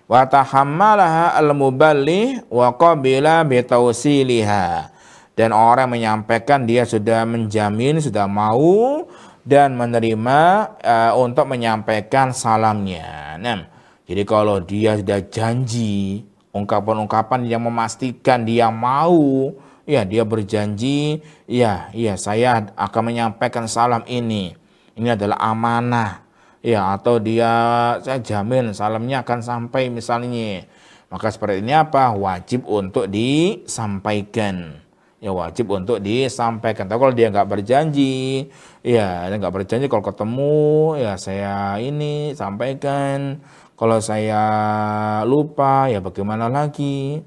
wa tahammalaha al-muballigh wa qabila bitawsiliha. Dan orang menyampaikan dia sudah menjamin, sudah mau dan menerima untuk menyampaikan salamnya. Nah, jadi kalau dia sudah janji, ungkapan-ungkapan yang memastikan dia mau, ya dia berjanji, ya saya akan menyampaikan salam ini. Ini adalah amanah. Ya, atau saya jamin salamnya akan sampai misalnya. Maka seperti ini apa? Wajib untuk disampaikan. Ya wajib untuk disampaikan. Tapi kalau dia nggak berjanji, ya dia nggak berjanji kalau ketemu, ya saya ini sampaikan. Kalau saya lupa, ya bagaimana lagi?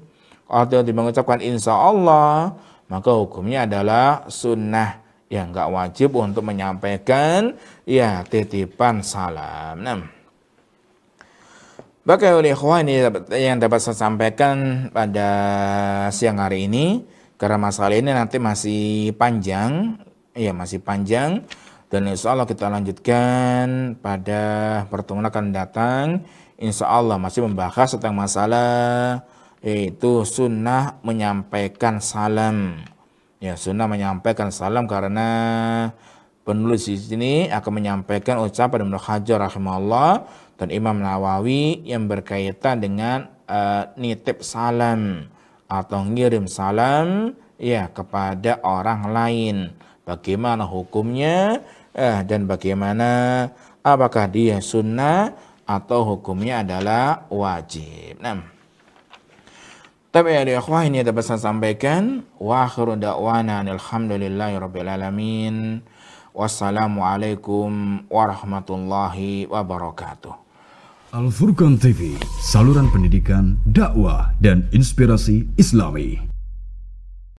Atau dia mengucapkan insya Allah, maka hukumnya adalah sunnah. Ya nggak wajib untuk menyampaikan ya titipan salam. Nah, bagi oleh ikhwan ini yang dapat saya sampaikan pada siang hari ini. Karena masalah ini nanti masih panjang, ya masih panjang, dan insya Allah kita lanjutkan pada pertemuan akan datang. Insya Allah masih membahas tentang masalah yaitu sunnah menyampaikan salam. Ya, sunnah menyampaikan salam karena penulis di sini akan menyampaikan ucapan Ibnu Hajar rahimahullah dan Imam Nawawi yang berkaitan dengan nitip salam atau ngirim salam ya kepada orang lain. Bagaimana hukumnya dan bagaimana apakah dia sunnah atau hukumnya adalah wajib. Nah, tapi ya ikhwah, ini dapat saya sampaikan. Wa akhiru da'wana alhamdulillahirabbil alamin. Wassalamualaikum warahmatullahi wabarakatuh. Al Furqan TV, saluran pendidikan, dakwah dan inspirasi Islami.